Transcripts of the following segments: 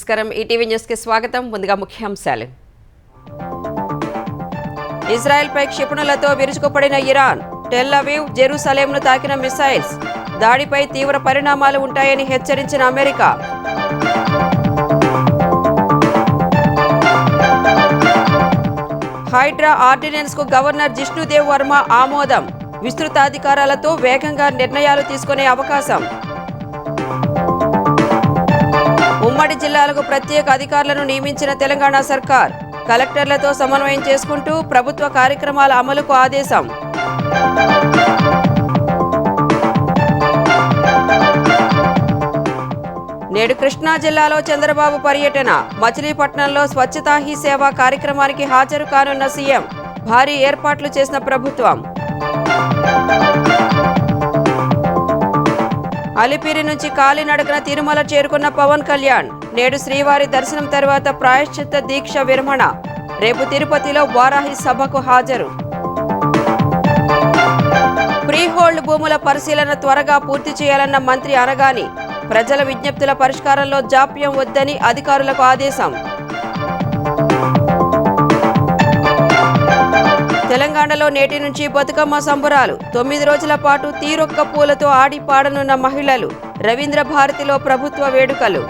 నమస్కారం ETV news కి స్వాగతం ముందుగా ముఖ్యాంశాలు ఇజ్రాయెల్ పై క్షిపణులతో విరుచుకుపడిన ఇరాన్ టెల్ అవీవ్ జెరూసలేంను తాకిన మిసైల్స్ దాడిపై తీవ్ర పరిణామాలు ఉంటాయని హెచ్చరించిన అమెరికా హైడ్రా ఆర్డినెన్స్ కు గవర్నర్ జిష్ణుదేవ్ వర్మ ఆమోదం విస్తృత అధికారాలతో వేగంగా నిర్ణయాలు తీసుకునే అవకాశం ఉమ్మడి జిల్లాలకు ప్రత్యేక అధికారులను నియమించిన తెలంగాణ సర్కార్ కలెక్టర్లతో సమన్వయం చేసుకుంటూ ప్రభుత్వ కార్యక్రమాల అమలుకు ఆదేశం నేడు కృష్ణా జిల్లాలో చంద్రబాబు పర్యటన మచిలీపట్నంలో స్వచ్ఛతా హీ సేవ కార్యక్రమానికి హాజరు కానున్న సీఎం భారీ ఏర్పాట్లు చేసిన ప్రభుత్వం అలిపిరి నుంచి కాలినడకన తిరుమల చేరుకున్న పవన్ కళ్యాణ్ నేడు శ్రీవారి దర్శనం తర్వాత ప్రాయశ్చిత్త దీక్ష విరమణ రేపు తిరుపతిలో వారాహి సభకు హాజరు ఫ్రీహోల్డ్ భూముల పరిశీలన త్వరగా పూర్తి చేయాలన్న మంత్రి అనగాని ప్రజల విజ్ఞప్తుల పరిష్కారంలో జాప్యం వద్దని అధికారులకు ఆదేశం తెలంగాణలో నేటి నుంచి బతుకమ్మ సంబరాలు 9 రోజుల పాటు తీరొక్క పూలతో ఆడి పాడనున్న మహిళలు రవీంద్ర భారతిలో ప్రభుత్వ వేడుకలు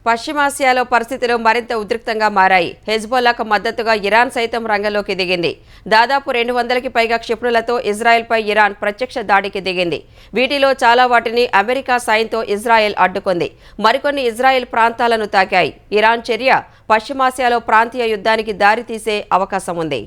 పశ్చిమాసియాలో పరిస్థితులు మరింత ఉద్రిక్తంగా మారాయి హెజ్బొల్లాకు మద్దతుగా ఇరాన్ సైతం రంగంలోకి దిగింది దాదాపు 200కి పైగా క్షిపణులతో ఇజ్రాయెల్పై ఇరాన్ ప్రత్యక్ష దాడికి దిగింది వీటిలో చాలా వాటిని అమెరికా సాయంతో ఇజ్రాయెల్ అడ్డుకుంది మరికొన్ని ఇజ్రాయెల్ ప్రాంతాలను తాకాయి ఇరాన్ చర్య పశ్చిమాసియాలో ప్రాంతీయ యుద్ధానికి దారితీసే అవకాశం ఉంది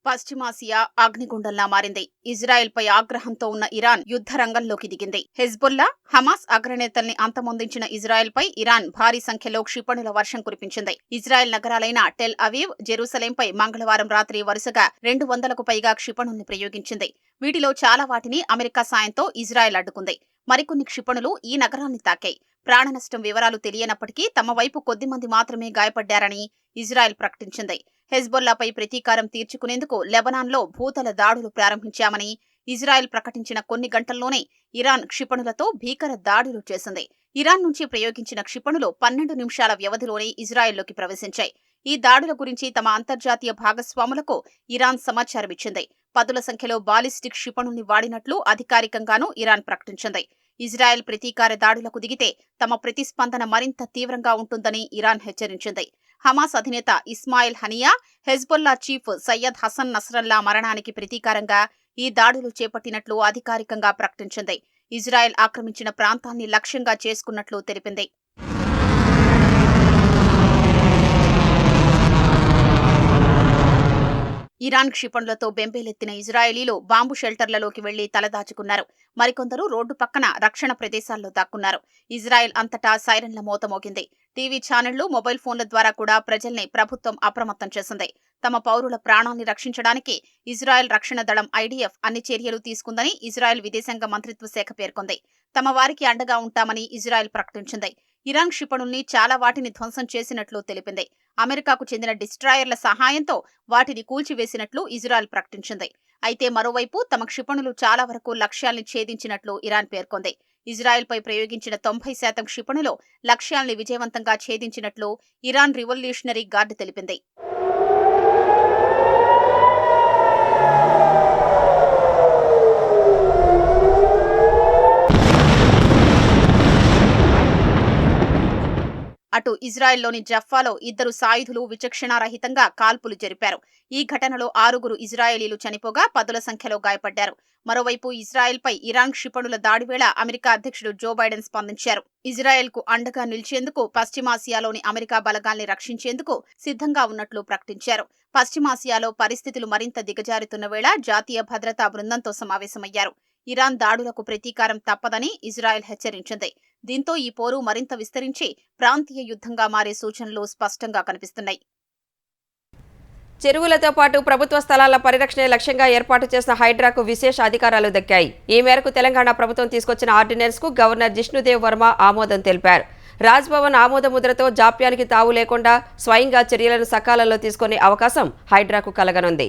పశ్చిమాసియా అగ్నిగుండంలా మారింది ఇజ్రాయెల్పై ఆగ్రహంతో ఉన్న ఇరాన్ యుద్ధ రంగంలోకి దిగింది హెజ్బొల్లా హమాస్ అగ్రనేతల్ని అంతమొందించిన ఇజ్రాయెల్పై ఇరాన్ భారీ సంఖ్యలో క్షిపణుల వర్షం కురిపించింది ఇజ్రాయెల్ నగరాలైన టెల్ అవీవ్ జెరూసలేంపై మంగళవారం రాత్రి వరుసగా 200కు పైగా క్షిపణుల్ని ప్రయోగించింది వీటిలో చాలా వాటిని అమెరికా సాయంతో ఇజ్రాయెల్ అడ్డుకుంది మరికొన్ని క్షిపణులు ఈ నగరాన్ని తాకాయి ప్రాణనష్టం వివరాలు తెలియనప్పటికీ తమ వైపు కొద్దిమంది మాత్రమే గాయపడ్డారని ఇజ్రాయెల్ ప్రకటించింది హెజ్బొల్లాపై ప్రతీకారం తీర్చుకునేందుకు లెబనాన్లో భూతల దాడులు ప్రారంభించామని ఇజ్రాయెల్ ప్రకటించిన కొన్ని గంటల్లోనే ఇరాన్ క్షిపణులతో భీకర దాడులు చేసింది ఇరాన్ నుంచి ప్రయోగించిన క్షిపణులు 12 నిమిషాల వ్యవధిలోనే ఇజ్రాయెల్లోకి ప్రవేశించాయి ఈ దాడుల గురించి తమ అంతర్జాతీయ భాగస్వాములకు ఇరాన్ సమాచారమిచ్చింది పదుల సంఖ్యలో బాలిస్టిక్ క్షిపణుల్ని వాడినట్లు అధికారికంగానూ ఇరాన్ ప్రకటించింది ఇజ్రాయెల్ ప్రతీకార దాడులకు దిగితే తమ ప్రతిస్పందన మరింత తీవ్రంగా ఉంటుందని ఇరాన్ హెచ్చరించింది హమాస్ అధినేత Ismail Hania Hezbollah chief Syed Hasan Nasrallah మరణానికి ప్రతీకారంగా ఈ దాడులు చేపట్టినట్లు అధికారికంగా ప్రకటించింది ఇజ్రాయెల్ ఆక్రమించిన ప్రాంతాన్ని లక్ష్యంగా చేసుకున్నట్లు తెలిపింది ఇరాన్ క్షిపణులతో బెంబేలెత్తిన ఇజ్రాయేలీలు బాంబు షెల్టర్లలోకి వెళ్లి తలదాచుకున్నారు మరికొందరు రోడ్డు పక్కన రక్షణ ప్రదేశాల్లో దాక్కున్నారు ఇజ్రాయెల్ అంతటా సైరన్ల మోత మోగింది టీవీ ఛానళ్లు మొబైల్ ఫోన్ల ద్వారా కూడా ప్రజల్ని ప్రభుత్వం అప్రమత్తం చేసింది తమ పౌరుల ప్రాణాల్ని రక్షించడానికి ఇజ్రాయెల్ రక్షణ దళం ఐడీఎఫ్ అన్ని చర్యలు తీసుకుందని ఇజ్రాయెల్ విదేశాంగ మంత్రిత్వ శాఖ పేర్కొంది తమ వారికి అండగా ఉంటామని ఇజ్రాయెల్ ప్రకటించింది ఇరాన్ క్షిపణుల్ని చాలా వాటిని ధ్వంసం చేసినట్లు తెలిపింది అమెరికాకు చెందిన డిస్ట్రాయర్ల సహాయంతో వాటిని కూల్చివేసినట్లు ఇజ్రాయెల్ ప్రకటించింది అయితే మరోవైపు తమ క్షిపణులు చాలా వరకు లక్ష్యాల్ని ఛేదించినట్లు ఇరాన్ పేర్కొంది ఇజ్రాయెల్పై ప్రయోగించిన 90% క్షిపణులు లక్ష్యాల్ని విజయవంతంగా ఛేదించినట్లు ఇరాన్ రివల్యూషనరీ గార్డ్ తెలిపింది అటు ఇజ్రాయెల్లోని జఫ్ఫాలో 2 సాయుధులు విచక్షణారహితంగా కాల్పులు జరిపారు ఈ ఘటనలో 6 ఇజ్రాయేలీలు చనిపోగా పదుల సంఖ్యలో గాయపడ్డారు మరోవైపు ఇజ్రాయెల్పై ఇరాన్ క్షిపణుల దాడి వేళ అమెరికా అధ్యక్షుడు జో బైడెన్ స్పందించారు ఇజ్రాయెల్కు అండగా నిలిచేందుకు పశ్చిమాసియాలోని అమెరికా బలగాల్ని రక్షించేందుకు సిద్ధంగా ఉన్నట్లు ప్రకటించారు పశ్చిమాసియాలో పరిస్థితులు మరింత దిగజారుతున్న వేళ జాతీయ భద్రతా బృందంతో సమావేశమయ్యారు ఇరాన్ దాడులకు ప్రతీకారం తప్పదని ఇజ్రాయెల్ హెచ్చరించింది దీంతో ఈ పోరు మరింత విస్తరించి ప్రాంతీయ యుద్ధంగా మారే సూచనలు స్పష్టంగా కనిపిస్తున్నాయి చెరువులతో పాటు ప్రభుత్వ స్థలాల పరిరక్షణ లక్ష్యంగా ఏర్పాటు చేసిన హైడ్రాకు విశేష అధికారాలు దక్కాయి. ఈ మేరకు తెలంగాణ ప్రభుత్వం తీసుకొచ్చిన ఆర్డినెన్స్ కు గవర్నర్ జిష్ణుదేవ్ వర్మ ఆమోదం తెలిపారు. రాజ్భవన్ ఆమోద ముద్రతో జాప్యానికి తావు లేకుండా స్వయంగా చర్యలను సకాలంలో తీసుకునే అవకాశం హైడ్రాకు కలగనుంది.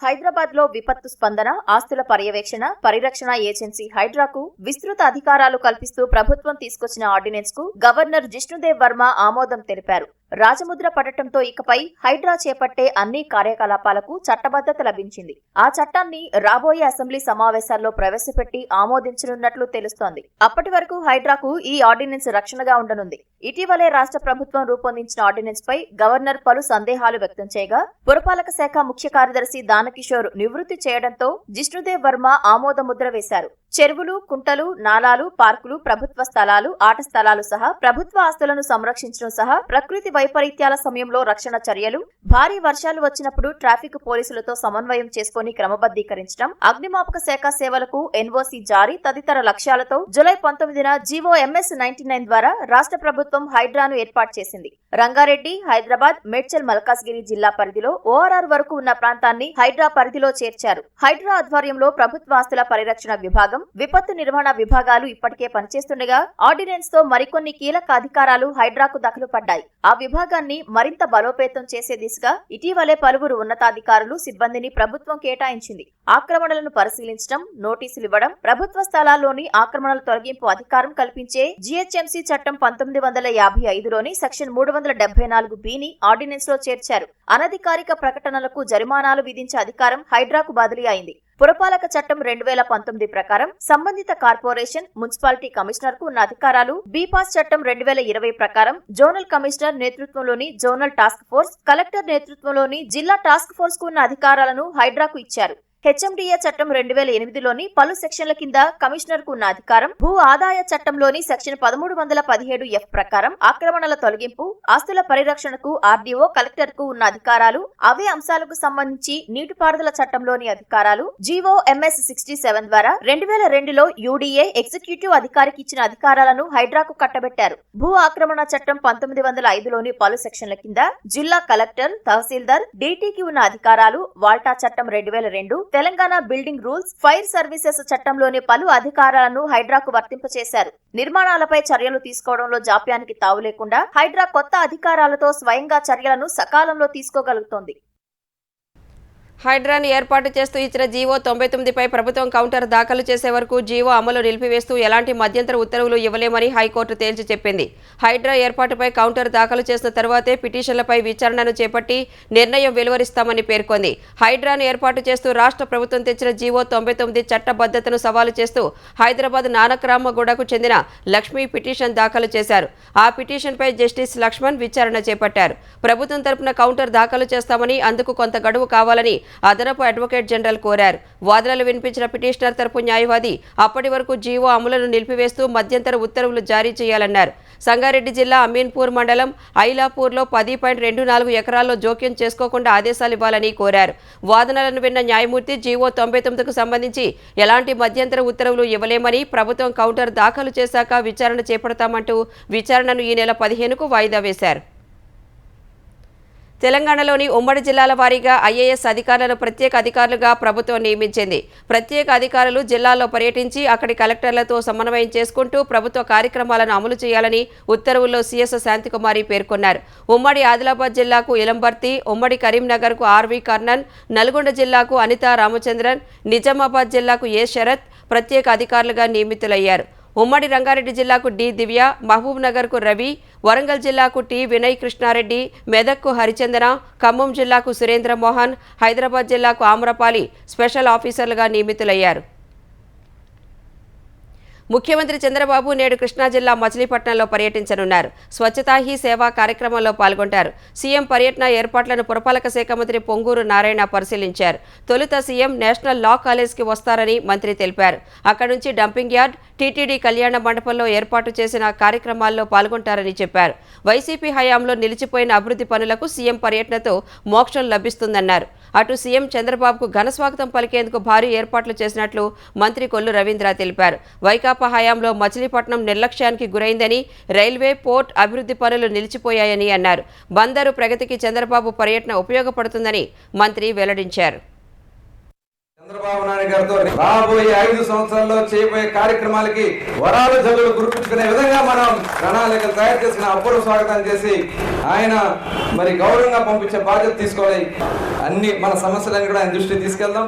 హైదరాబాద్ లో విపత్తు స్పందన, ఆస్తుల పర్యవేక్షణ, పరిరక్షణ ఏజెన్సీ హైడ్రాకు విస్తృత అధికారాలు కల్పిస్తూ ప్రభుత్వం తీసుకొచ్చిన ఆర్డినెన్స్ కు గవర్నర్ జిష్ణుదేవ్ వర్మ ఆమోదం తెలిపారు. రాజముద్ర పడటంతో ఇకపై హైడ్రా చేపట్టే అన్ని కార్యకలాపాలకు చట్టబద్ధత లభించింది. ఆ చట్టాన్ని రాబోయే అసెంబ్లీ సమావేశాల్లో ప్రవేశపెట్టి ఆమోదించనున్నట్లు తెలుస్తోంది. అప్పటి వరకు హైడ్రాకు ఈ ఆర్డినెన్స్ రక్షణగా ఉండనుంది. ఇటీవలే రాష్ట్ర ప్రభుత్వం రూపొందించిన ఆర్డినెన్స్ పై గవర్నర్ పలు సందేహాలు వ్యక్తం చేయగా పురపాలక శాఖ ముఖ్య కార్యదర్శి దానకిషోర్ నివృత్తి చేయడంతో జిష్ణుదేవ్ వర్మ ఆమోద ముద్ర వేశారు. చెరువులు, కుంటలు, నాలాలు, పార్కులు, ప్రభుత్వ స్థలాలు, ఆట స్థలాలు సహా ప్రభుత్వ ఆస్తులను సంరక్షించడం సహా ప్రకృతి వైపరీత్యాల సమయంలో రక్షణ చర్యలు, భారీ వర్షాలు వచ్చినప్పుడు ట్రాఫిక్ పోలీసులతో సమన్వయం చేసుకుని క్రమబద్ధీకరించడం, అగ్నిమాపక శాఖ సేవలకు ఎన్ఓసీ జారీ తదితర లక్ష్యాలతో జూలై 19న జీవో MS 99 ద్వారా రాష్ట్ర ప్రభుత్వం హైడ్రాను ఏర్పాటు చేసింది. రంగారెడ్డి, హైదరాబాద్, మేడ్చల్, మల్కాజ్గిరి జిల్లా పరిధిలో ORR వరకు ఉన్న ప్రాంతాన్ని హైడ్రా పరిధిలో చేర్చారు. హైడ్రా ఆధ్వర్యంలో ప్రభుత్వ ఆస్తుల పరిరక్షణ విభాగం, విపత్తు నిర్వహణ విభాగాలు ఇప్పటికే పనిచేస్తుండగా ఆర్డినెన్స్ తో మరికొన్ని కీలక అధికారాలు హైడ్రాకు దఖలు పడ్డాయి. ఆ విభాగాన్ని మరింత బలోపేతం చేసే దిశగా ఇటీవలే పలువురు ఉన్నతాధికారులు, సిబ్బందిని ప్రభుత్వం కేటాయించింది. ఆక్రమణలను పరిశీలించడం, నోటీసులు ఇవ్వడం, ప్రభుత్వ స్థలాల్లోని ఆక్రమణల తొలగింపు అధికారం కల్పించే GHMC చట్టం 1955లోని సెక్షన్ 374(b)ని ఆర్డినెన్స్ లో చేర్చారు. అనధికారిక ప్రకటనలకు జరిమానాలు విధించే అధికారం హైడ్రాకు బదిలీ అయింది. పురపాలక చట్టం 2019 ప్రకారం సంబంధిత కార్పొరేషన్, మున్సిపాలిటీ కమిషనర్ కు ఉన్న అధికారాలు, బీపాస్ చట్టం 2020 ప్రకారం జోనల్ కమిషనర్ నేతృత్వంలోని జోనల్ టాస్క్ ఫోర్స్, కలెక్టర్ నేతృత్వంలోని జిల్లా టాస్క్ ఫోర్స్ కు ఉన్న అధికారాలను హైడ్రాకు ఇచ్చారు. HMDA చట్టం 2008లోని పలు సెక్షన్ల కింద కమిషనర్ కు ఉన్న అధికారం, భూ ఆదాయ చట్టంలోని సెక్షన్ 1317(f) ప్రకారం ఆక్రమణల తొలగింపు, ఆస్తుల పరిరక్షణకు RDO, కలెక్టర్ కు ఉన్న అధికారాలు, అవే అంశాలకు సంబంధించి నీటిపారుదల చట్టంలోని అధికారాలు, జీవో MS 67 ద్వారా 2002లో UDA ఎగ్జిక్యూటివ్ అధికారికి ఇచ్చిన అధికారాలను హైడ్రాకు కట్టబెట్టారు. భూ ఆక్రమణ చట్టం 1905లోని పలు సెక్షన్ల కింద జిల్లా కలెక్టర్, తహసీల్దార్, DTకి ఉన్న అధికారాలు, వాల్టా చట్టం 2002, Telangana building rules, fire services చట్టంలోని పలు అధికారాలను హైడ్రాకు వర్తింపచేశారు. నిర్మాణాలపై చర్యలు తీసుకోవడంలో జాప్యానికి తావు లేకుండా హైడ్రా కొత్త అధికారాలతో స్వయంగా చర్యలను సకాలంలో తీసుకోగలుగుతోంది. హైడ్రాను ఏర్పాటు చేస్తూ ఇచ్చిన జీవో 99పై ప్రభుత్వం కౌంటర్ దాఖలు చేసే వరకు జీవో అమలు నిలిపివేస్తూ ఎలాంటి మధ్యంతర ఉత్తర్వులు ఇవ్వలేమని హైకోర్టు తేల్చి చెప్పింది. హైడ్రా ఏర్పాటుపై కౌంటర్ దాఖలు చేసిన తర్వాతే పిటిషన్లపై విచారణను చేపట్టి నిర్ణయం వెలువరిస్తామని పేర్కొంది. హైడ్రాను ఏర్పాటు చేస్తూ రాష్ట్ర ప్రభుత్వం తెచ్చిన జీవో 99 చట్టబద్ధతను సవాలు చేస్తూ హైదరాబాద్ నానక్రామగూడకు చెందిన లక్ష్మి పిటిషన్ దాఖలు చేశారు. ఆ పిటిషన్పై జస్టిస్ లక్ష్మణ్ విచారణ చేపట్టారు. ప్రభుత్వం తరపున కౌంటర్ దాఖలు చేస్తామని, అందుకు కొంత గడువు కావాలని అదనపు అడ్వకేట్ జనరల్ కోరారు. వాదనలు వినిపించిన పిటిషనర్ తరపు న్యాయవాది అప్పటి వరకు జీవో అమలును నిలిపివేస్తూ మధ్యంతర ఉత్తర్వులు జారీ చేయాలన్నారు. సంగారెడ్డి జిల్లా అమీన్పూర్ మండలం ఐలాపూర్లో 10.24 ఎకరాల్లో జోక్యం చేసుకోకుండా ఆదేశాలు ఇవ్వాలని కోరారు. వాదనలను విన్న న్యాయమూర్తి జీవో 99కు సంబంధించి ఎలాంటి మధ్యంతర ఉత్తర్వులు ఇవ్వలేమని, ప్రభుత్వం కౌంటర్ దాఖలు చేశాక విచారణ చేపడతామంటూ విచారణను ఈ నెల 15కు వాయిదా వేశారు. తెలంగాణలోని ఉమ్మడి జిల్లాల వారీగా IAS అధికారులను ప్రత్యేక అధికారులుగా ప్రభుత్వం నియమించింది. ప్రత్యేక అధికారులు జిల్లాల్లో పర్యటించి అక్కడి కలెక్టర్లతో సమన్వయం చేసుకుంటూ ప్రభుత్వ కార్యక్రమాలను అమలు చేయాలని ఉత్తర్వుల్లో CS శాంతికుమారి పేర్కొన్నారు. ఉమ్మడి ఆదిలాబాద్ జిల్లాకు ఇలంబర్తి, ఉమ్మడి కరీంనగర్కు RV కర్ణన్, నల్గొండ జిల్లాకు అనితా రామచంద్రన్, నిజామాబాద్ జిల్లాకు A శరత్ ప్రత్యేక అధికారులుగా నియమితులయ్యారు. ఉమ్మడి రంగారెడ్డి జిల్లాకు D దివ్య, మహబూబ్ నగర్కు రవి, వరంగల్ జిల్లాకు T వినయ్ కృష్ణారెడ్డి, మెదక్కు హరిచందన, ఖమ్మం జిల్లాకు సురేంద్ర మోహన్, హైదరాబాద్ జిల్లాకు ఆమ్రపాలి స్పెషల్ ఆఫీసర్లుగా నియమితులయ్యారు. ముఖ్యమంత్రి చంద్రబాబు నేడు కృష్ణా జిల్లా మచిలీపట్నంలో పర్యటించనున్నారు. స్వచ్ఛతా హీ సేవా కార్యక్రమంలో పాల్గొంటారు. సీఎం పర్యటన ఏర్పాట్లను పురపాలక శాఖ మంత్రి పొంగూరు నారాయణ పరిశీలించారు. తొలుత సీఎం నేషనల్ లా కాలేజ్కి వస్తారని మంత్రి తెలిపారు. అక్కడి నుంచి డంపింగ్ యార్డ్, టీటీడీ కళ్యాణ మండపంలో ఏర్పాటు చేసిన కార్యక్రమాల్లో పాల్గొంటారని చెప్పారు. వైసీపీ హయాంలో నిలిచిపోయిన అభివృద్ధి పనులకు సీఎం పర్యటనతో మోక్షం లభిస్తుందన్నారు. అటు సీఎం చంద్రబాబుకు ఘనస్వాగతం పలికేందుకు భారీ ఏర్పాట్లు చేసినట్లు మంత్రి కొల్లు రవీంద్ర తెలిపారు. వైకాపా హయాంలో మచిలీపట్నం నిర్లక్ష్యానికి గురైందని, రైల్వే, పోర్ట్ అభివృద్ధి పనులు నిలిచిపోయాయని అన్నారు. బందరు ప్రగతికి చంద్రబాబు పర్యటన ఉపయోగపడుతుందని మంత్రి వెల్లడించారు. చంద్రబాబు నాయుడు గారితో రాబోయే 5 సంవత్సరాల్లో చేయబోయే కార్యక్రమాలకి వరాలు జల్లులు గుర్తుంచుకునే విధంగా మనం ప్రణాళికలు తయారు చేసుకుని అపూర్వ స్వాగతం చేసి ఆయన మరి గౌరవంగా పంపించే బాధ్యత తీసుకోవాలి. అన్ని మన సమస్యలన్నీ కూడా ఆయన దృష్టికి తీసుకెళ్దాం.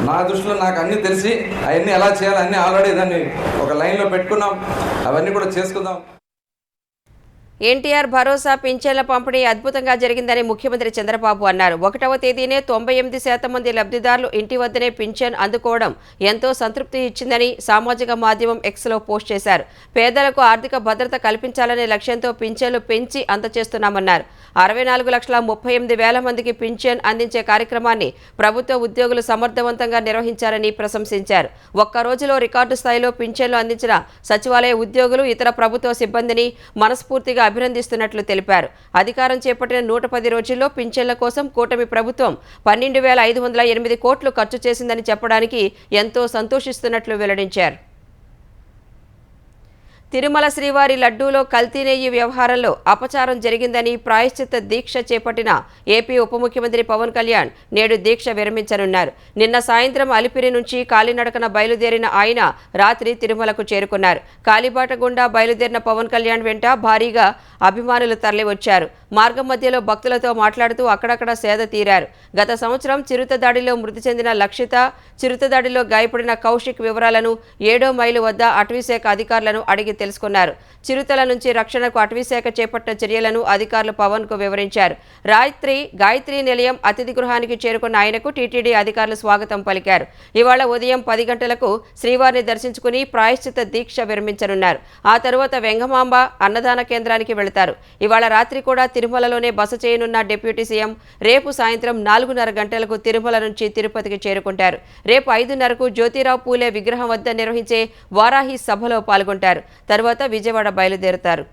నా దృష్టిలో నాకు అన్ని తెలిసి అవన్నీ ఎలా చేయాలి అన్ని ఆల్రెడీ దాన్ని ఒక లైన్లో పెట్టుకున్నాం. అవన్నీ కూడా చేసుకుందాం. ఎన్టీఆర్ భరోసా పింఛన్ల పంపిణీ అద్భుతంగా జరిగిందని ముఖ్యమంత్రి చంద్రబాబు అన్నారు. 1వ తేదీనే 98% మంది లబ్ధిదారులు ఇంటి వద్దనే పింఛన్ అందుకోవడం ఎంతో సంతృప్తి ఇచ్చిందని సామాజిక మాధ్యమం ఎక్స్లో పోస్ట్ చేశారు. పేదలకు ఆర్థిక భద్రత కల్పించాలనే లక్ష్యంతో పింఛన్లు పెంచి అందజేస్తున్నామన్నారు. 64,38,000 మందికి పింఛన్ అందించే కార్యక్రమాన్ని ప్రభుత్వ ఉద్యోగులు సమర్థవంతంగా నిర్వహించారని ప్రశంసించారు. ఒక్క రోజులో రికార్డు స్థాయిలో పింఛన్లు అందించిన సచివాలయ ఉద్యోగులు ఇతర ప్రభుత్వ సిబ్బందిని మనస్ఫూర్తిగా అభినందిస్తున్నట్లు తెలిపారు. అధికారం చేపట్టిన 110 రోజుల్లో పింఛన్ల కోసం కూటమి ప్రభుత్వం 12,508 కోట్లు ఖర్చు చేసిందని చెప్పడానికి ఎంతో సంతోషిస్తున్నట్లు వెల్లడించారు. తిరుమల శ్రీవారి లడ్డూలో కల్తీ నెయ్యి వ్యవహారంలో అపచారం జరిగిందని ప్రాయశ్చిత్త దీక్ష చేపట్టిన ఏపీ ఉప ముఖ్యమంత్రి పవన్ కళ్యాణ్ నేడు దీక్ష విరమించనున్నారు. నిన్న సాయంత్రం అలిపిరి నుంచి కాలినడకన బయలుదేరిన ఆయన రాత్రి తిరుమలకు చేరుకున్నారు. కాలిబాట గుండా బయలుదేరిన పవన్ కళ్యాణ్ వెంట భారీగా అభిమానులు తరలివచ్చారు. మార్గం మధ్యలో భక్తులతో మాట్లాడుతూ అక్కడక్కడ సేద తీరారు. గత సంవత్సరం చిరుత దాడిలో మృతి చెందిన లక్షిత, చిరుత దాడిలో గాయపడిన కౌశిక్ వివరాలను 7వ మైలు వద్ద అటవీశాఖ అధికారులను అడిగి తెలుసుకున్నారు. చిరుతల నుంచి రక్షణకు అటవీశాఖ చేపట్టిన చర్యలను అధికారులు పవన్ కు వివరించారు. రాత్రి గాయత్రి నిలయం అతిథి గృహానికి చేరుకున్న ఆయనకు టీటీడీ అధికారులు స్వాగతం పలికారు. ఇవాళ ఉదయం 10 గంటలకు శ్రీవారిని దర్శించుకుని ప్రాయశ్చిత్త దీక్ష విరమించనున్నారు. ఆ తరువాత వెంగమాంబ అన్నదాన కేంద్రానికి వెళతారు. ఇవాళ రాత్రి కూడా తిరుమలలోనే బస చేయనున్న డిప్యూటీ సీఎం రేపు సాయంత్రం 4:30 గంటలకు తిరుమల నుంచి తిరుపతికి చేరుకుంటారు. రేపు 5:30కు జ్యోతిరావు పూలే విగ్రహం వద్ద నిర్వహించే వారాహి సభలో పాల్గొంటారు. తర్వాత విజయవాడ బయలుదేరుతారు.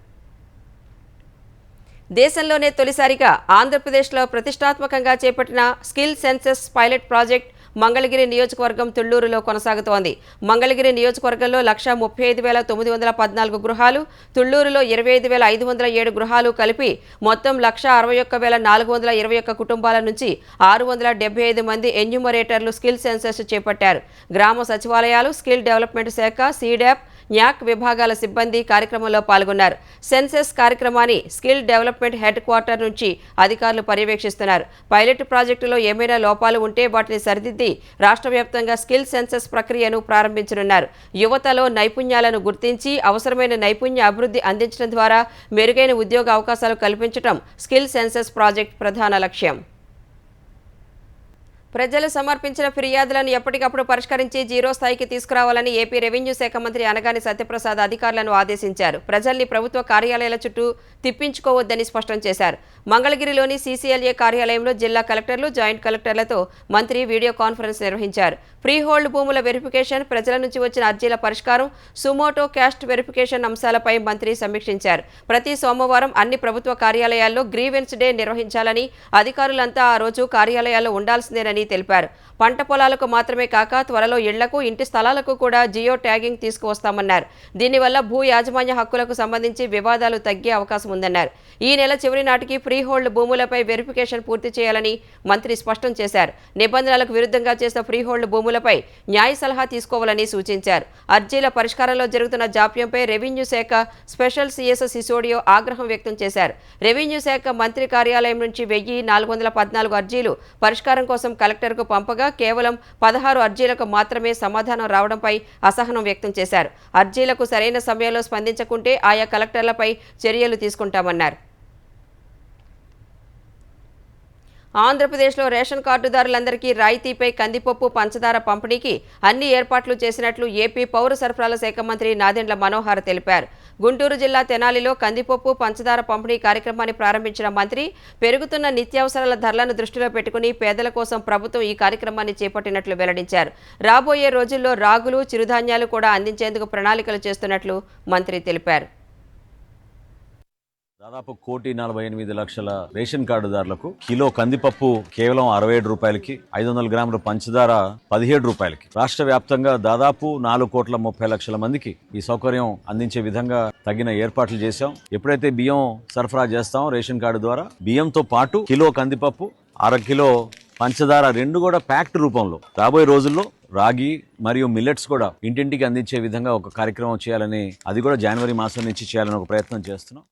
దేశంలోనే తొలిసారిగా ఆంధ్రప్రదేశ్లో ప్రతిష్టాత్మకంగా చేపట్టిన skill senses pilot project Mangalagiri నియోజకవర్గం తుళ్లూరులో కొనసాగుతోంది. మంగళగిరి నియోజకవర్గంలో 135,914 గృహాలు, తుళ్లూరులో 25,507 గృహాలు కలిపి మొత్తం 161,421 కుటుంబాల నుంచి 675 మంది ఎన్యూమరేటర్లు స్కిల్ సెన్సెస్ చేపట్టారు. గ్రామ సచివాలయాలు, స్కిల్ డెవలప్మెంట్ శాఖ, సీడాప్, న్యాక్ విభాగాల సిబ్బంది కార్యక్రమంలో పాల్గొన్నారు. సెన్సెస్ కార్యక్రమాన్ని స్కిల్ డెవలప్మెంట్ హెడ్ క్వార్టర్ నుంచి అధికారులు పర్యవేక్షిస్తున్నారు. పైలట్ ప్రాజెక్టులో ఏమైనా లోపాలు ఉంటే వాటిని సరిదిద్ది రాష్ట్ర వ్యాప్తంగా స్కిల్ సెన్సెస్ ప్రక్రియను ప్రారంభించనున్నారు. యువతలో నైపుణ్యాలను గుర్తించి అవసరమైన నైపుణ్య అభివృద్ధి అందించడం ద్వారా మెరుగైన ఉద్యోగ అవకాశాలు కల్పించడం స్కిల్ సెన్సెస్ ప్రాజెక్ట్ ప్రధాన లక్ష్యం. ప్రజలు సమర్పించిన ఫిర్యాదులను ఎప్పటికప్పుడు పరిష్కరించి జీరో స్థాయికి తీసుకురావాలని ఏపీ రెవెన్యూ శాఖ మంత్రి అనగాని సత్యప్రసాద్ అధికారులను ఆదేశించారు. ప్రజల్ని ప్రభుత్వ కార్యాలయాల చుట్టూ తిప్పించుకోవద్దని స్పష్టం చేశారు. మంగళగిరిలోని సీసీఎల్ఏ కార్యాలయంలో జిల్లా కలెక్టర్లు, జాయింట్ కలెక్టర్లతో మంత్రి వీడియో కాన్ఫరెన్స్ నిర్వహించారు. ఫ్రీ హోల్డ్ భూముల వెరిఫికేషన్, ప్రజల నుంచి వచ్చిన అర్జీల పరిష్కారం, సుమోటో క్యాస్ట్ వెరిఫికేషన్ అంశాలపై మంత్రి సమీక్షించారు. ప్రతి సోమవారం అన్ని ప్రభుత్వ కార్యాలయాల్లో గ్రీవెన్స్ డే నిర్వహించాలని, అధికారులంతా ఆ రోజు కార్యాలయాల్లో ఉండాల్సిందేనని తెలిపారు. పంట పొలాలకు మాత్రమే కాక త్వరలో ఇళ్లకు, ఇంటి స్థలాలకు కూడా జియో ట్యాగింగ్ తీసుకువస్తామన్నారు. దీనివల్ల భూ యాజమాన్య హక్కులకు సంబంధించి వివాదాలు తగ్గే అవకాశం ఉందన్నారు. ఈ నెల చివరి నాటికి ఫ్రీ హోల్డ్ భూములపై వెరిఫికేషన్ పూర్తి చేయాలని మంత్రి స్పష్టం చేశారు. నిబంధనలకు విరుద్ధంగా చేసిన ఫ్రీ హోల్డ్ భూములపై న్యాయ సలహా తీసుకోవాలని సూచించారు. అర్జీల పరిష్కారంలో జరుగుతున్న జాప్యంపై రెవెన్యూ శాఖ స్పెషల్ సీఎస్ సిసోడియో ఆగ్రహం వ్యక్తం చేశారు. రెవెన్యూ శాఖ మంత్రి కార్యాలయం నుంచి 1,414 అర్జీలు పరిష్కారం కోసం కలెక్టర్కు పంపగా కేవలం 16 అర్జీలకు మాత్రమే సమాధానం రావడంపై అసహనం వ్యక్తం చేశారు. అర్జీలకు సరైన సమయంలో స్పందించకుంటే ఆయా కలెక్టర్లపై చర్యలు తీసుకుంటామన్నారు. ఆంధ్రప్రదేశ్లో రేషన్ కార్డుదారులందరికీ రాయితీపై కందిపప్పు, పంచదార పంపిణీకి అన్ని ఏర్పాట్లు చేసినట్లు ఏపీ పౌర సరఫరాల శాఖ మంత్రి నాదెండ్ల మనోహర్ తెలిపారు. గుంటూరు జిల్లా తెనాలిలో కందిపప్పు, పంచదార పంపిణీ కార్యక్రమాన్ని ప్రారంభించిన మంత్రి పెరుగుతున్న నిత్యావసరాల ధరలను దృష్టిలో పెట్టుకుని పేదల కోసం ప్రభుత్వం ఈ కార్యక్రమాన్ని చేపట్టినట్లు వెల్లడించారు. రాబోయే రోజుల్లో రాగులు, చిరుధాన్యాలు కూడా అందించేందుకు ప్రణాళికలు చేస్తున్నట్లు మంత్రి తెలిపారు. దాదాపు 1,48,00,000 రేషన్ కార్డుదారులకు కిలో కందిపప్పు కేవలం 67 రూపాయలకి, 500 గ్రాముల పంచదార 17 రూపాయలకి, రాష్ట్ర వ్యాప్తంగా దాదాపు 4,30,00,000 మందికి ఈ సౌకర్యం అందించే విధంగా తగిన ఏర్పాట్లు చేశాం. ఎప్పుడైతే బియ్యం సరఫరా చేస్తామో రేషన్ కార్డు ద్వారా, బియ్యంతో పాటు కిలో కందిపప్పు, 1/2 కిలో పంచదార రెండు కూడా ప్యాక్డ్ రూపంలో రాబోయే రోజుల్లో రాగి మరియు మిల్లెట్స్ కూడా ఇంటింటికి అందించే విధంగా ఒక కార్యక్రమం చేయాలని, అది కూడా జనవరి మాసం నుంచి చేయాలని ఒక ప్రయత్నం చేస్తున్నాం.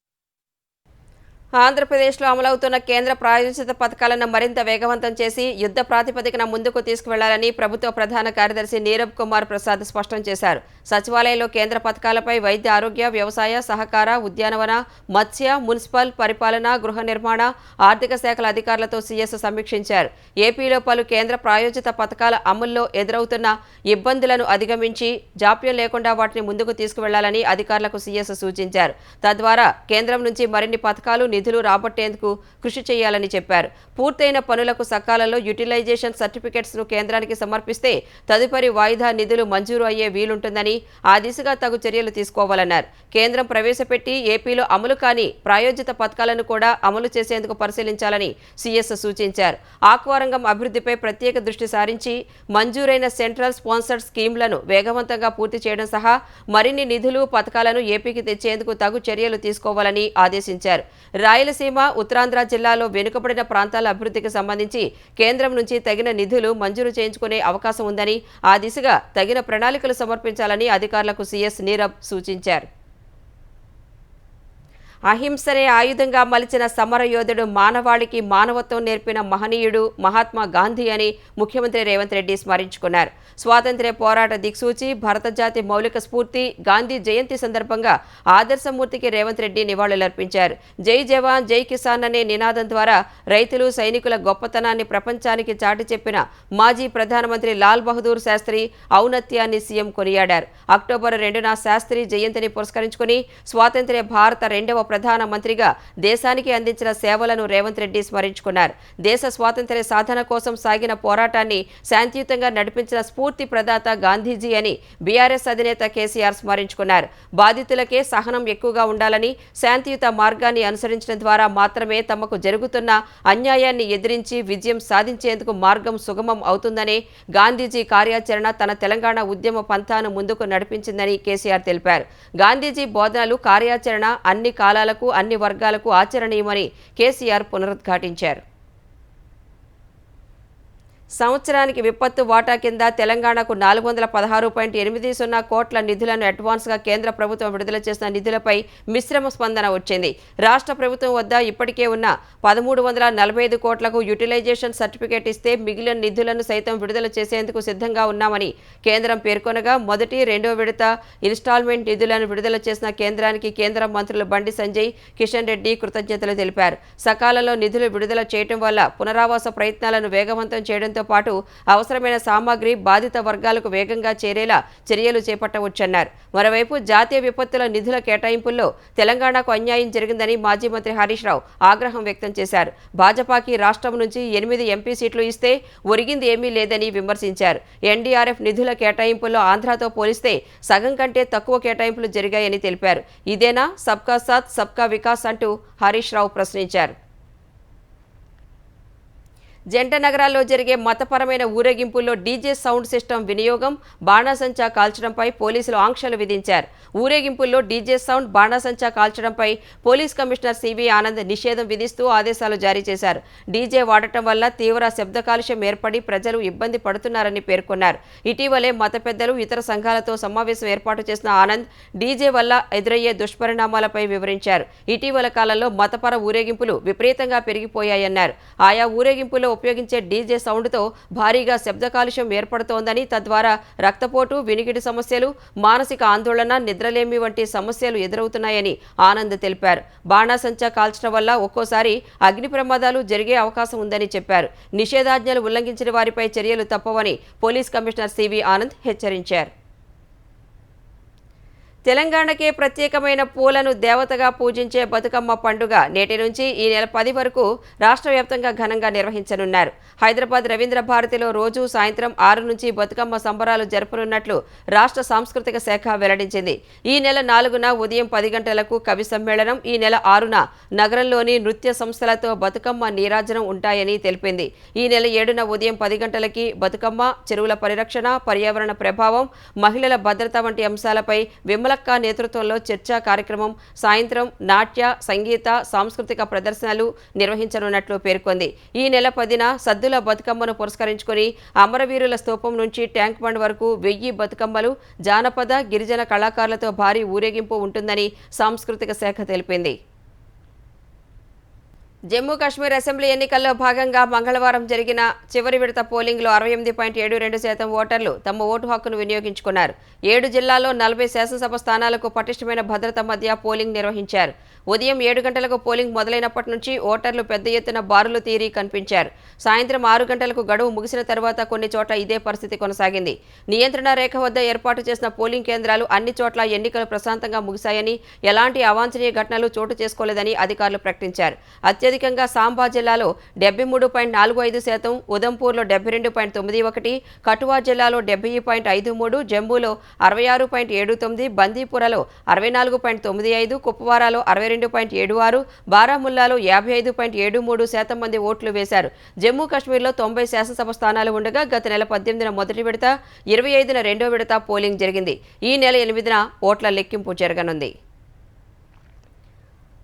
ఆంధ్రప్రదేశ్లో అమలవుతున్న కేంద్ర ప్రాయోజిత పథకాలను మరింత వేగవంతం చేసి యుద్ధ ప్రాతిపదికన ముందుకు తీసుకువెళ్లాలని ప్రభుత్వ ప్రధాన కార్యదర్శి నీరబ్ కుమార్ ప్రసాద్ స్పష్టం చేశారు. సచివాలయంలో కేంద్ర పథకాలపై వైద్య ఆరోగ్య, వ్యవసాయ, సహకార, ఉద్యానవన, మత్స్య, మున్సిపల్, పరిపాలన, గృహ నిర్మాణ, ఆర్థిక శాఖల అధికారులతో సీఎస్ సమీక్షించారు. ఏపీలో పలు కేంద్ర ప్రాయోజిత పథకాల అమల్లో ఎదురవుతున్న ఇబ్బందులను అధిగమించి జాప్యం లేకుండా వాటిని ముందుకు తీసుకువెళ్లాలని అధికారులకు సీఎస్ సూచించారు. తద్వారా కేంద్రం నుంచి మరిన్ని పథకాలు, నిధులు రాబట్టేందుకు కృషి చేయాలని చెప్పారు. పూర్తయిన పనులకు సకాలంలో యూటిలైజేషన్ సర్టిఫికెట్స్ను కేంద్రానికి సమర్పిస్తే తదుపరి వాయిదా నిధులు మంజూరు అయ్యే వీలుంటుందని, ఆ దిశగా తగు చర్యలు తీసుకోవాలన్నారు. కేంద్రం ప్రవేశపెట్టి ఏపీలో అమలు కాని ప్రాయోజిత పథకాలను కూడా అమలు చేసేందుకు పరిశీలించాలని సీఎస్ సూచించారు. ఆక్వారంగం అభివృద్ధిపై ప్రత్యేక దృష్టి సారించి మంజూరైన సెంట్రల్ స్పాన్సర్డ్ స్కీమ్లను వేగవంతంగా పూర్తి చేయడం సహా మరిన్ని నిధులు, పథకాలను ఏపీకి తెచ్చేందుకు తగు చర్యలు తీసుకోవాలని ఆదేశించారు. రాయలసీమ, ఉత్తరాంధ్ర జిల్లాలో వెనుకబడిన ప్రాంతాల అభివృద్ధికి సంబంధించి కేంద్రం నుంచి తగిన నిధులు మంజూరు చేయించుకునే అవకాశం ఉందని, ఆ దిశగా తగిన ప్రణాళికలు సమర్పించాలని అధికారులకు సీఎస్ నీరబ్ సూచించారు. అహింసనే ఆయుధంగా మలిచిన సమరయోధుడు, మానవాళికి మానవత్వం నేర్పిన మహనీయుడు మహాత్మా గాంధీ అని ముఖ్యమంత్రి రేవంత్ రెడ్డి స్మరించుకున్నారు. స్వాతంత్ర్య పోరాట దిక్సూచి, భరతజాతి మౌలిక స్ఫూర్తి గాంధీ జయంతి సందర్భంగా ఆదర్శమూర్తికి రేవంత్ రెడ్డి నివాళులర్పించారు. జై జవాన్ జై కిసాన్ అనే నినాదం ద్వారా రైతులు, సైనికుల గొప్పతనాన్ని ప్రపంచానికి చాటి చెప్పిన మాజీ ప్రధానమంత్రి లాల్ బహదూర్ శాస్త్రి ఔన్నత్యాన్ని సీఎం కొనియాడారు. అక్టోబర్ 2న శాస్త్రి జయంతిని పురస్కరించుకుని స్వాతంత్ర్య భారత 2వ ప్రధానమంత్రిగా దేశానికి అందించిన సేవలను రేవంత్ రెడ్డి స్మరించుకున్నారు. దేశ స్వాతంత్ర్య సాధన కోసం సాగిన పోరాటాన్ని శాంతియుతంగా నడిపించిన స్ఫూర్తి ప్రదాత గాంధీజీ అని బీఆర్ఎస్ అధినేత కేసీఆర్ స్మరించుకున్నారు. బాధితులకే సహనం ఎక్కువగా ఉండాలని, శాంతియుత మార్గాన్ని అనుసరించడం ద్వారా మాత్రమే తమకు జరుగుతున్న అన్యాయాన్ని ఎదిరించి విజయం సాధించేందుకు మార్గం సుగమం అవుతుందనే గాంధీజీ కార్యాచరణ తన తెలంగాణ ఉద్యమ పంథాను ముందుకు నడిపించిందని కేసీఆర్ తెలిపారు. గాంధీజీ బోధనలు, కార్యాచరణ అన్ని కాలాలకు, అన్ని వర్గాలకు ఆచరణీయమని కేసీఆర్ పునరుద్ఘాటించారు. సంవత్సరానికి విపత్తు వాటా కింద తెలంగాణకు 416.80 కోట్ల నిధులను అడ్వాన్స్గా కేంద్ర ప్రభుత్వం విడుదల చేసిన నిధులపై మిశ్రమ స్పందన వచ్చింది. రాష్ట్ర ప్రభుత్వం వద్ద ఇప్పటికే ఉన్న 1345 కోట్లకు యూటిలైజేషన్ సర్టిఫికేట్ ఇస్తే మిగిలిన నిధులను సైతం విడుదల చేసేందుకు సిద్ధంగా ఉన్నామని కేంద్రం పేర్కొనగా, మొదటి, రెండో విడత ఇన్స్టాల్మెంట్ నిధులను విడుదల చేసిన కేంద్రానికి కేంద్ర మంత్రులు బండి సంజయ్, కిషన్ రెడ్డి కృతజ్ఞతలు తెలిపారు. సకాలంలో నిధులు విడుదల చేయడం వల్ల పునరావాస ప్రయత్నాలను వేగవంతం చేయడంతో పాటు అవసరమైన సామాగ్రి బాధిత వర్గాలకు వేగంగా చేరేలా చర్యలు చేపట్టవచ్చన్నారు. మరోవైపు జాతీయ విపత్తుల నిధుల కేటాయింపుల్లో తెలంగాణకు అన్యాయం జరిగిందని మాజీ మంత్రి హరీష్ రావు ఆగ్రహం వ్యక్తం చేశారు. భాజపాకి రాష్ట్రం నుంచి 8 ఎంపీ సీట్లు ఇస్తే ఒరిగింది ఏమీ లేదని విమర్శించారు. ఎన్డీఆర్ఎఫ్ నిధుల కేటాయింపుల్లో ఆంధ్రాతో పోలిస్తే సగం కంటే తక్కువ కేటాయింపులు జరిగాయని తెలిపారు. ఇదేనా సబ్కా సాత్ సబ్కా వికాస్ అంటూ హరీష్ రావు ప్రశ్నించారు. జంట నగరాల్లో జరిగే మతపరమైన ఊరేగింపుల్లో డీజే సౌండ్ సిస్టమ్ వినియోగం, బాణాసంచా కాల్చడంపై పోలీసులు ఆంక్షలు విధించారు. ఊరేగింపుల్లో డీజే సౌండ్, బాణాసంచా కాల్చడంపై పోలీస్ కమిషనర్ సివి ఆనంద్ నిషేధం విధిస్తూ ఆదేశాలు జారీ చేశారు. డీజే వాడటం వల్ల తీవ్ర శబ్ద కాలుష్యం ఏర్పడి ప్రజలు ఇబ్బంది పడుతున్నారని పేర్కొన్నారు. ఇటీవలే మత పెద్దలు, ఇతర సంఘాలతో సమావేశం ఏర్పాటు చేసిన ఆనంద్ డీజే వల్ల ఎదురయ్యే దుష్పరిణామాలపై వివరించారు. ఇటీవల కాలంలో మతపర ఊరేగింపులు విపరీతంగా పెరిగిపోయాయన్నారు. ఆయా ఊరేగింపుల్లో ఉపయోగించే డీజే సౌండ్తో భారీగా శబ్ద కాలుష్యం ఏర్పడుతోందని, తద్వారా రక్తపోటు, వినికిడి సమస్యలు, మానసిక ఆందోళన, నిద్రలేమి వంటి సమస్యలు ఎదురవుతున్నాయని ఆనంద్ తెలిపారు. బాణాసంచా కాల్చడం వల్ల ఒక్కోసారి అగ్ని ప్రమాదాలు జరిగే అవకాశం ఉందని చెప్పారు. నిషేధాజ్ఞలు ఉల్లంఘించిన వారిపై చర్యలు తప్పవని పోలీస్ కమిషనర్ సివి ఆనంద్ హెచ్చరించారు. తెలంగాణకే ప్రత్యేకమైన పూలను దేవతగా పూజించే బతుకమ్మ పండుగ నేటి నుంచి ఈ నెల 10 వరకు రాష్ట్ర వ్యాప్తంగా ఘనంగా నిర్వహించనున్నారు. హైదరాబాద్ రవీంద్ర భారతిలో రోజు సాయంత్రం 6 నుంచి బతుకమ్మ సంబరాలు జరపనున్నట్లు రాష్ట్ర సాంస్కృతిక శాఖ వెల్లడించింది. ఈ నెల 4న ఉదయం 10 గంటలకు కవి సమ్మేళనం, ఈ నెల 6న నగరంలోని నృత్య సంస్థలతో బతుకమ్మ నీరాజనం ఉంటాయని తెలిపింది. ఈ నెల 7న ఉదయం 10 గంటలకి బతుకమ్మ, చెరువుల పరిరక్షణ, పర్యావరణ ప్రభావం, మహిళల భద్రత వంటి అంశాలపై విమల కమలక్క నేతృత్వంలో చర్చా కార్యక్రమం, సాయంత్రం నాట్య, సంగీత, సాంస్కృతిక ప్రదర్శనలు నిర్వహించనున్నట్లు పేర్కొంది. ఈ నెల 10న సద్దుల బతుకమ్మను పురస్కరించుకుని అమరవీరుల స్తూపం నుంచి ట్యాంక్ బండ్ వరకు 1000 బతుకమ్మలు, జానపద, గిరిజన కళాకారులతో భారీ ఊరేగింపు ఉంటుందని సాంస్కృతిక శాఖ తెలిపింది. జమ్మూ కాశ్మీర్ అసెంబ్లీ ఎన్నికల్లో భాగంగా మంగళవారం జరిగిన చివరి విడత పోలింగ్లో 68.72% ఓటర్లు తమ ఓటు హక్కును వినియోగించుకున్నారు. 7 జిల్లాల్లో 40 శాసనసభ స్థానాలకు పటిష్టమైన భద్రత మధ్య పోలింగ్ నిర్వహించారు. ఉదయం 7 గంటలకు పోలింగ్ మొదలైనప్పటి నుంచి ఓటర్లు పెద్ద ఎత్తున బారులు తీరి కనిపించారు. సాయంత్రం 6 గంటలకు గడువు ముగిసిన తర్వాత కొన్ని చోట్ల ఇదే పరిస్థితి కొనసాగింది. నియంత్రణ రేఖ వద్ద ఏర్పాటు చేసిన పోలింగ్ కేంద్రాలు అన్ని చోట్ల ఎన్నికలు ప్రశాంతంగా ముగిశాయని, ఎలాంటి అవాంఛనీయ ఘటనలు చోటు చేసుకోలేదని అధికారులు ప్రకటించారు. అత్యధికంగా సాంబా జిల్లాలో 73.45%, ఉదంపూర్లో 72.91%, కఠువా జిల్లాలో 70.53%, జమ్మూలో 66.79%, బందీపురలో 64.95%, కుప్వారాలో 62.76%, బారాముల్లాలో 55.73% మంది ఓట్లు వేశారు. జమ్మూ కాశ్మీర్లో 90 శాసనసభ స్థానాలు ఉండగా గత నెల 18న మొదటి విడత, 25న రెండో విడత పోలింగ్ జరిగింది. ఈ నెల 8న ఓట్ల లెక్కింపు జరగనుంది.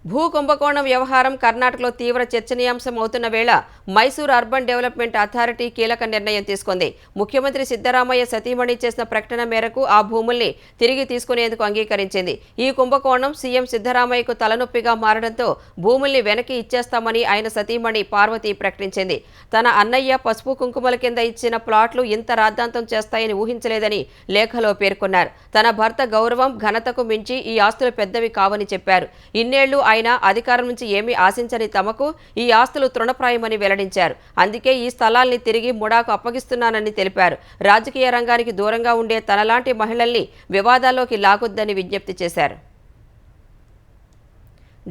భూ కుంభకోణం వ్యవహారం కర్ణాటకలో తీవ్ర చర్చనీయాంశం అవుతున్న వేళ మైసూర్ అర్బన్ డెవలప్మెంట్ అథారిటీ కీలక నిర్ణయం తీసుకుంది. ముఖ్యమంత్రి సిద్ధరామయ్య సతీమణి చేసిన ప్రకటన మేరకు ఆ భూముల్ని తిరిగి తీసుకునేందుకు అంగీకరించింది. ఈ కుంభకోణం సీఎం సిద్ధరామయ్యకు తలనొప్పిగా మారడంతో భూముల్ని వెనక్కి ఇచ్చేస్తామని ఆయన సతీమణి పార్వతి ప్రకటించింది. తన అన్నయ్య పసుపు కుంకుమల కింద ఇచ్చిన ప్లాట్లు ఇంత రాద్ధాంతం చేస్తాయని ఊహించలేదని లేఖలో పేర్కొన్నారు. తన భర్త గౌరవం, ఘనతకు మించి ఈ ఆస్తులు పెద్దవి కావని చెప్పారు. ఇన్నేళ్లు ఆయన అధికారం నుంచి ఏమీ ఆశించని తమకు ఈ ఆస్తులు తృణప్రాయమని వెల్లడించారు. అందుకే ఈ స్థలాల్ని తిరిగి ముడాకు అప్పగిస్తున్నానని తెలిపారు. రాజకీయ రంగానికి దూరంగా ఉండే తనలాంటి మహిళల్ని వివాదాల్లోకి లాగొద్దని విజ్ఞప్తి చేశారు.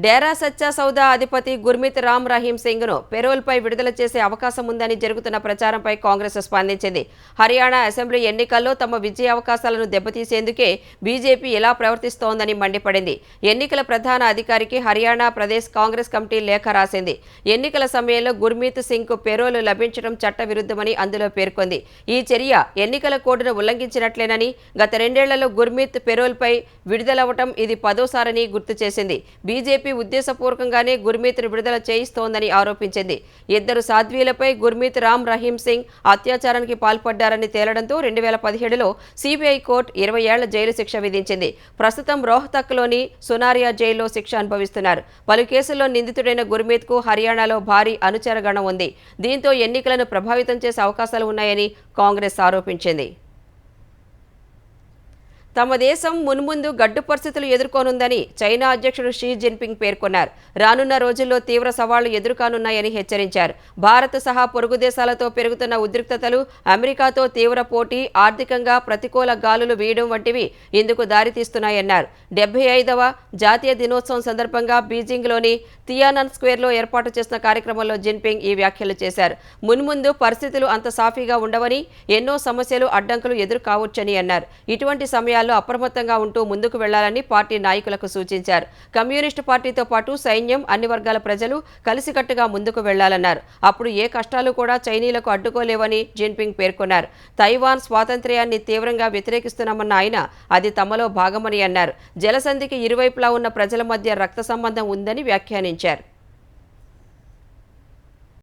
డేరా సచ్చా సౌదా అధిపతి గుర్మిత్ రామ్ రహీం సింగ్ను పెరోల్పై విడుదల చేసే అవకాశం ఉందని జరుగుతున్న ప్రచారంపై కాంగ్రెస్ స్పందించింది. హర్యానా అసెంబ్లీ ఎన్నికల్లో తమ విజయ అవకాశాలను దెబ్బతీసేందుకే బీజేపీ ఎలా ప్రవర్తిస్తోందని మండిపడింది. ఎన్నికల ప్రధాన అధికారికి హర్యానా ప్రదేశ్ కాంగ్రెస్ కమిటీ లేఖ రాసింది. ఎన్నికల సమయంలో గుర్మిత్ సింగ్కు పెరోలు లభించడం చట్టవిరుద్ధమని అందులో పేర్కొంది. ఈ చర్య ఎన్నికల కోడ్ను ఉల్లంఘించినట్లేనని, గత 2 ఏళ్లలో గుర్మిత్ పెరోల్పై విడుదలవ్వటం ఇది 10వ సారని గుర్తు చేసింది. బీజేపీ ఉద్దేశపూర్వకంగానే గుర్మీత్ను విడుదల చేయిస్తోందని ఆరోపించింది. 2 సాధ్వీలపై గుర్మిత్ రామ్ రహీం సింగ్ అత్యాచారానికి పాల్పడ్డారని తేలడంతో 2017లో సిబిఐ కోర్టు 20 ఏళ్ల జైలు శిక్ష విధించింది. ప్రస్తుతం రోహ్తక్లోని సునారియా జైల్లో శిక్ష అనుభవిస్తున్నారు. పలు కేసుల్లో నిందితుడైన గుర్మీత్కు హర్యానాలో భారీ అనుచరగణం ఉంది. దీంతో ఎన్నికలను ప్రభావితం చేసే అవకాశాలు ఉన్నాయని కాంగ్రెస్ ఆరోపించింది. తమ దేశం మున్ముందు గడ్డు పరిస్థితులు ఎదుర్కొనుందని చైనా అధ్యక్షుడు షీ జిన్పింగ్ పేర్కొన్నారు. రానున్న రోజుల్లో తీవ్ర సవాళ్లు ఎదుర్కానున్నాయని హెచ్చరించారు. భారత్ సహా పొరుగు దేశాలతో పెరుగుతున్న ఉద్రిక్తతలు, అమెరికాతో తీవ్ర పోటీ, ఆర్థికంగా ప్రతికూల గాలులు వీయడం వంటివి ఇందుకు దారితీస్తున్నాయన్నారు. 75వ జాతీయ దినోత్సవం సందర్భంగా బీజింగ్లోని తియానన్ స్క్వేర్లో ఏర్పాటు చేసిన కార్యక్రమంలో జిన్పింగ్ ఈ వ్యాఖ్యలు చేశారు. మున్ముందు పరిస్థితులు అంత సాఫీగా ఉండవని, ఎన్నో సమస్యలు, అడ్డంకులు ఎదురుకావచ్చని అన్నారు. ఇటువంటి సమయాల్లో అప్రమత్తంగా ఉంటూ ముందుకు వెళ్లాలని పార్టీ నాయకులకు సూచించారు. కమ్యూనిస్టు పార్టీతో పాటు సైన్యం, అన్ని వర్గాల ప్రజలు కలిసికట్టుగా ముందుకు వెళ్లాలన్నారు. అప్పుడు ఏ కష్టాలు కూడా చైనీయులకు అడ్డుకోలేవని జిన్పింగ్ పేర్కొన్నారు. తైవాన్ స్వాతంత్ర్యాన్ని తీవ్రంగా వ్యతిరేకిస్తున్నామన్న ఆయన అది తమలో భాగమని అన్నారు. జలసంధికి ఇరువైపులా ఉన్న ప్రజల మధ్య రక్త సంబంధం ఉందని వ్యాఖ్యానించారు.